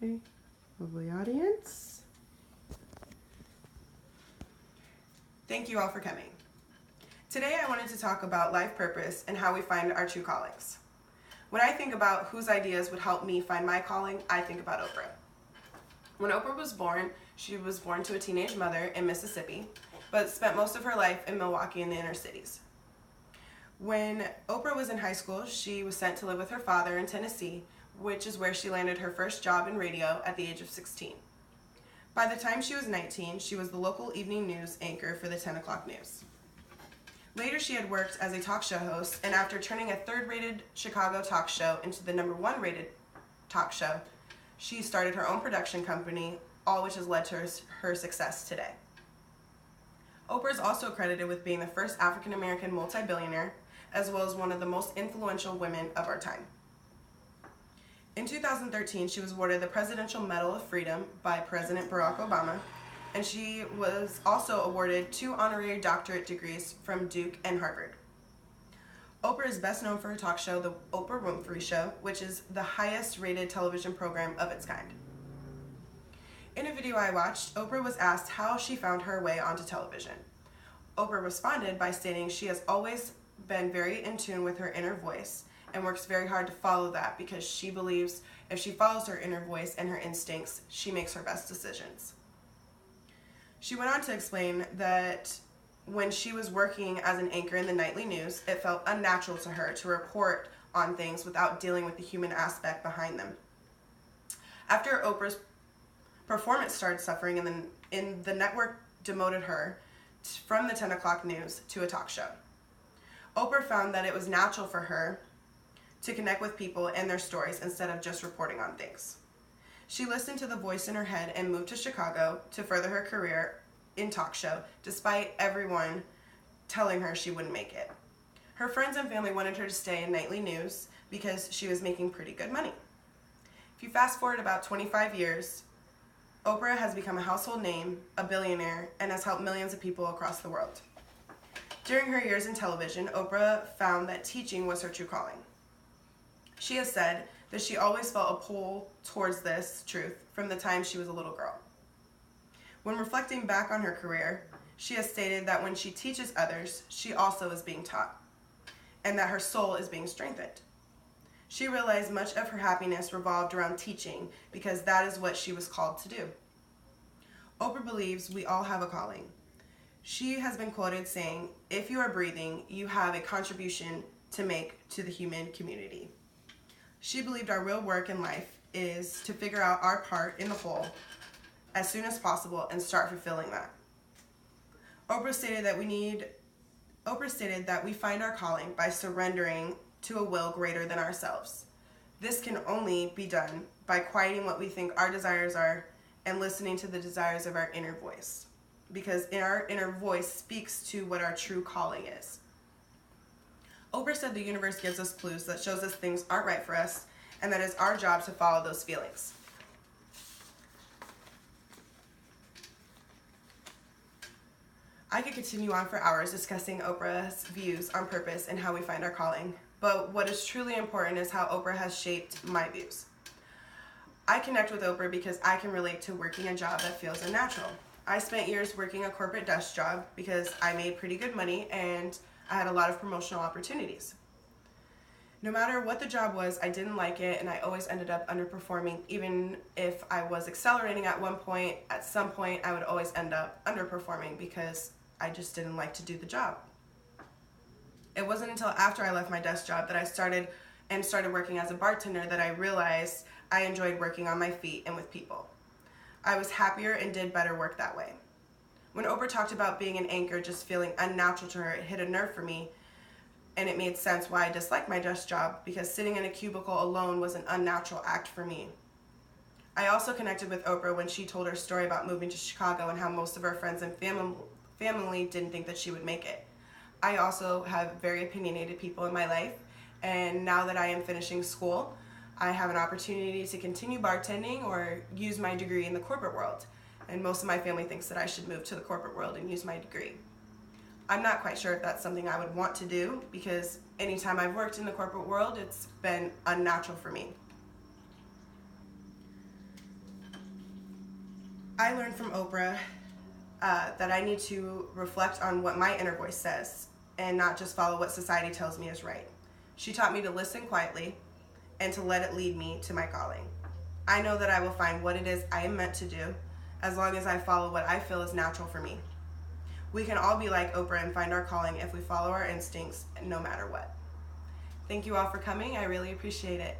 Okay, lovely audience. Thank you all for coming. Today I wanted to talk about life purpose and how we find our true callings. When I think about whose ideas would help me find my calling, I think about Oprah. When Oprah was born, she was born to a teenage mother in Mississippi, but spent most of her life in Milwaukee and the inner cities. When Oprah was in high school, she was sent to live with her father in Tennessee, which is where she landed her first job in radio at the age of 16. By the time she was 19, she was the local evening news anchor for the 10 o'clock news. Later, she had worked as a talk show host, and after turning a third-rated Chicago talk show into the number one rated talk show, she started her own production company, all which has led to her success today. Oprah is also credited with being the first African-American multi-billionaire, as well as one of the most influential women of our time. In 2013, she was awarded the Presidential Medal of Freedom by President Barack Obama, and she was also awarded 2 honorary doctorate degrees from Duke and Harvard. Oprah is best known for her talk show, The Oprah Winfrey Show, which is the highest rated television program of its kind. In a video I watched, Oprah was asked how she found her way onto television. Oprah responded by stating she has always been very in tune with her inner voice and works very hard to follow that because she believes if she follows her inner voice and her instincts, she makes her best decisions. She went on to explain that when she was working as an anchor in the nightly news, it felt unnatural to her to report on things without dealing with the human aspect behind them. After Oprah's performance started suffering, and the network demoted her from the 10 o'clock news to a talk show. Oprah found that it was natural for her to connect with people and their stories instead of just reporting on things. She listened to the voice in her head and moved to Chicago to further her career in talk show, despite everyone telling her she wouldn't make it. Her friends and family wanted her to stay in nightly news because she was making pretty good money. If you fast forward about 25 years, Oprah has become a household name, a billionaire, and has helped millions of people across the world. During her years in television, Oprah found that teaching was her true calling. She has said that she always felt a pull towards this truth from the time she was a little girl. When reflecting back on her career, she has stated that when she teaches others, she also is being taught, and that her soul is being strengthened. She realized much of her happiness revolved around teaching because that is what she was called to do. Oprah believes we all have a calling. She has been quoted saying, "If you are breathing, you have a contribution to make to the human community." She believed our real work in life is to figure out our part in the whole as soon as possible and start fulfilling that. Oprah stated that we find our calling by surrendering to a will greater than ourselves. This can only be done by quieting what we think our desires are and listening to the desires of our inner voice, because our inner voice speaks to what our true calling is. Oprah said the universe gives us clues that shows us things aren't right for us, and that it's our job to follow those feelings. I could continue on for hours discussing Oprah's views on purpose and how we find our calling, but what is truly important is how Oprah has shaped my views. I connect with Oprah because I can relate to working a job that feels unnatural. I spent years working a corporate desk job because I made pretty good money and I had a lot of promotional opportunities. No matter what the job was, I didn't like it, and I always ended up underperforming. Even if I was accelerating at one point, at some point I would always end up underperforming because I just didn't like to do the job. It wasn't until after I left my desk job that I started working as a bartender that I realized I enjoyed working on my feet and with people. I was happier and did better work that way. When Oprah talked about being an anchor just feeling unnatural to her, it hit a nerve for me, and it made sense why I disliked my desk job, because sitting in a cubicle alone was an unnatural act for me. I also connected with Oprah when she told her story about moving to Chicago and how most of her friends and family didn't think that she would make it. I also have very opinionated people in my life, and now that I am finishing school, I have an opportunity to continue bartending or use my degree in the corporate world. And most of my family thinks that I should move to the corporate world and use my degree. I'm not quite sure if that's something I would want to do, because anytime I've worked in the corporate world, it's been unnatural for me. I learned from Oprah that I need to reflect on what my inner voice says and not just follow what society tells me is right. She taught me to listen quietly and to let it lead me to my calling. I know that I will find what it is I am meant to do as long as I follow what I feel is natural for me. We can all be like Oprah and find our calling if we follow our instincts no matter what. Thank you all for coming. I really appreciate it.